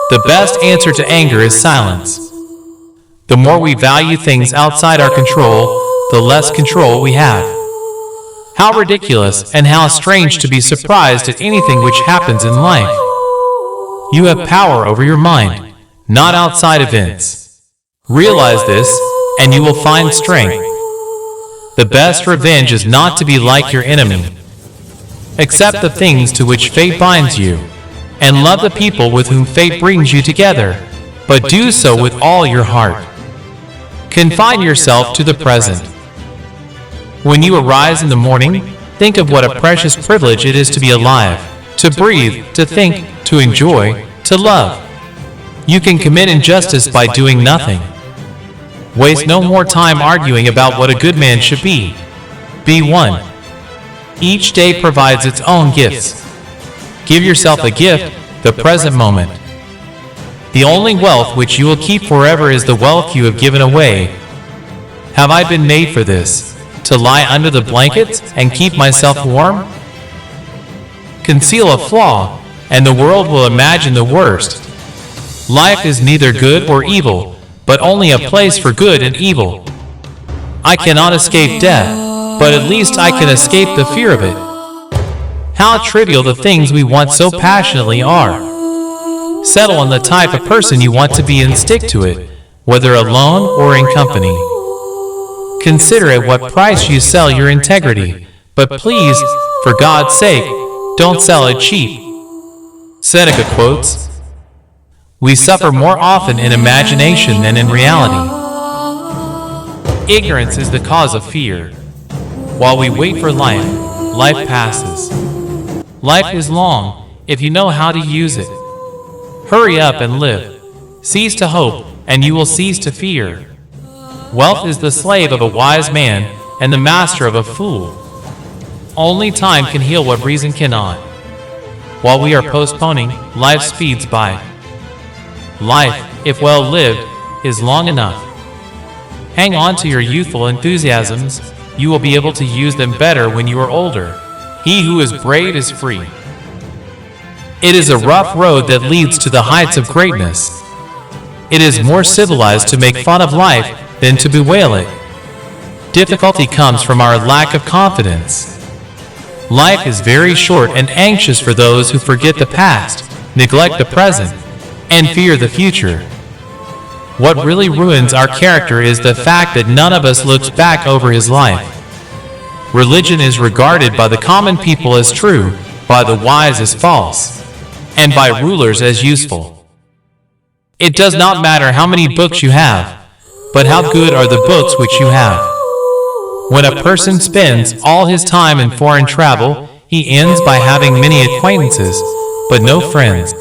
The best answer to anger is silence. The more we value things outside our control, the less control we have. How ridiculous and how strange to be surprised at anything which happens in life. You have power over your mind, not outside events. Realize this, and you will find strength. The best revenge is not to be like your enemy. Accept the things to which fate binds you, and love the people with whom fate brings you together, but do so with all your heart. Confine yourself to the present. When you arise in the morning, think of what a precious privilege it is to be alive, to breathe, to think, to enjoy, to love. You can commit injustice by doing nothing. Waste no more time arguing about what a good man should be. Be one. Each day provides its own gifts. Give yourself a gift, the present moment. The only wealth which you will keep forever is the wealth you have given away. Have I been made for this? To lie under the blankets and keep myself warm? Conceal a flaw, and the world will imagine the worst. Life is neither good or evil, but only a place for good and evil. I cannot escape death, but at least I can escape the fear of it. How trivial the things we want so passionately are. Settle on the type of person you want to be and stick to it, whether alone or in company. Consider at what price you sell your integrity, but please, for God's sake, don't sell it cheap. Seneca quotes, "We suffer more often in imagination than in reality." Ignorance is the cause of fear. While we wait for life, life passes. Life is long, if you know how to use it. Hurry up and live. Cease to hope, and you will cease to fear. Wealth is the slave of a wise man, and the master of a fool. Only time can heal what reason cannot. While we are postponing, life speeds by. Life, if well lived, is long enough. Hang on to your youthful enthusiasms. You will be able to use them better when you are older. He who is brave is free. It is a rough road that leads to the heights of greatness. It is more civilized to make fun of life than to bewail it. Difficulty comes from our lack of confidence. Life is very short and anxious for those who forget the past, neglect the present, and fear the future. What really ruins our character is the fact that none of us looks back over his life. Religion is regarded by the common people as true, by the wise as false, and by rulers as useful. It does not matter how many books you have, but how good are the books which you have. When a person spends all his time in foreign travel, he ends by having many acquaintances, but no friends.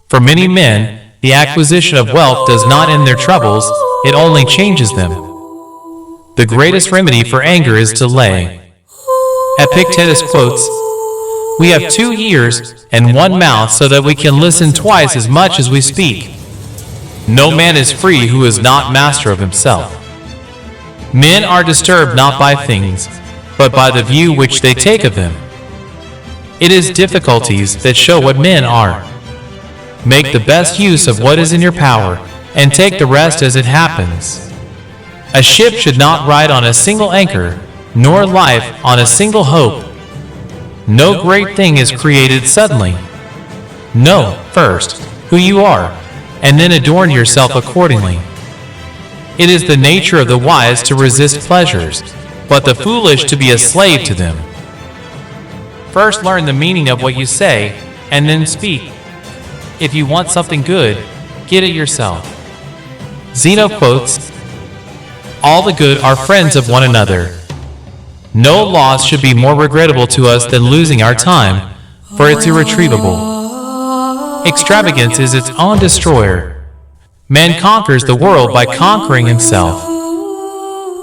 For many men, the acquisition of wealth does not end their troubles, it only changes them. The greatest remedy for anger is delay. Epictetus quotes, "We have 2 ears and 1 mouth so that we can listen twice as much as we speak. No man is free who is not master of himself." Men are disturbed not by things, but by the view which they take of them. It is difficulties that show what men are. Make the best use of what is in your power, and take the rest as it happens. A ship should not ride on a single anchor, nor life on a single hope. No great thing is created suddenly. Know, first, who you are, and then adorn yourself accordingly. It is the nature of the wise to resist pleasures, but the foolish to be a slave to them. First learn the meaning of what you say, and then speak. If you want something good, get it yourself. Zeno quotes, "All the good are friends of one another. No loss should be more regrettable to us than losing our time, for it's irretrievable. Extravagance is its own destroyer. Man conquers the world by conquering himself.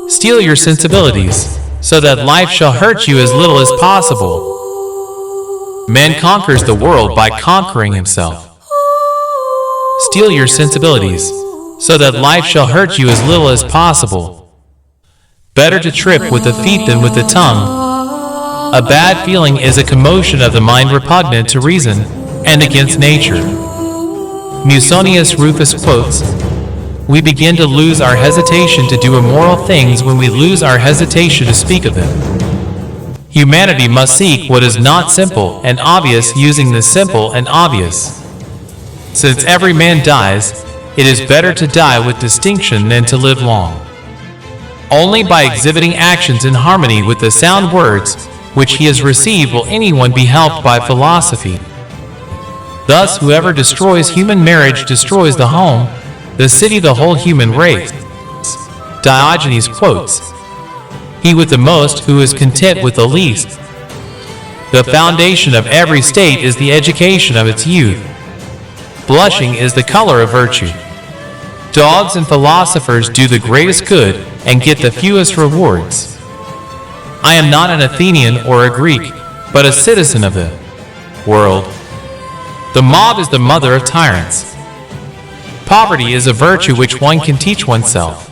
Steel your sensibilities, so that life shall hurt you as little as possible. Man conquers the world by conquering himself. Steel your sensibilities, so that life shall hurt you as little as possible. Better to trip with the feet than with the tongue. A bad feeling is a commotion of the mind repugnant to reason and against nature. Musonius Rufus quotes, "We begin to lose our hesitation to do immoral things when we lose our hesitation to speak of them." Humanity must seek what is not simple and obvious using the simple and obvious. Since every man dies, it is better to die with distinction than to live long. Only by exhibiting actions in harmony with the sound words which he has received will anyone be helped by philosophy. Thus, whoever destroys human marriage destroys the home, the city, the whole human race. Diogenes quotes, "He with the most who is content with the least." The foundation of every state is the education of its youth. Blushing is the color of virtue. Dogs and philosophers do the greatest good and get the fewest rewards. I am not an Athenian or a Greek, but a citizen of the world. The mob is the mother of tyrants. Poverty is a virtue which one can teach oneself.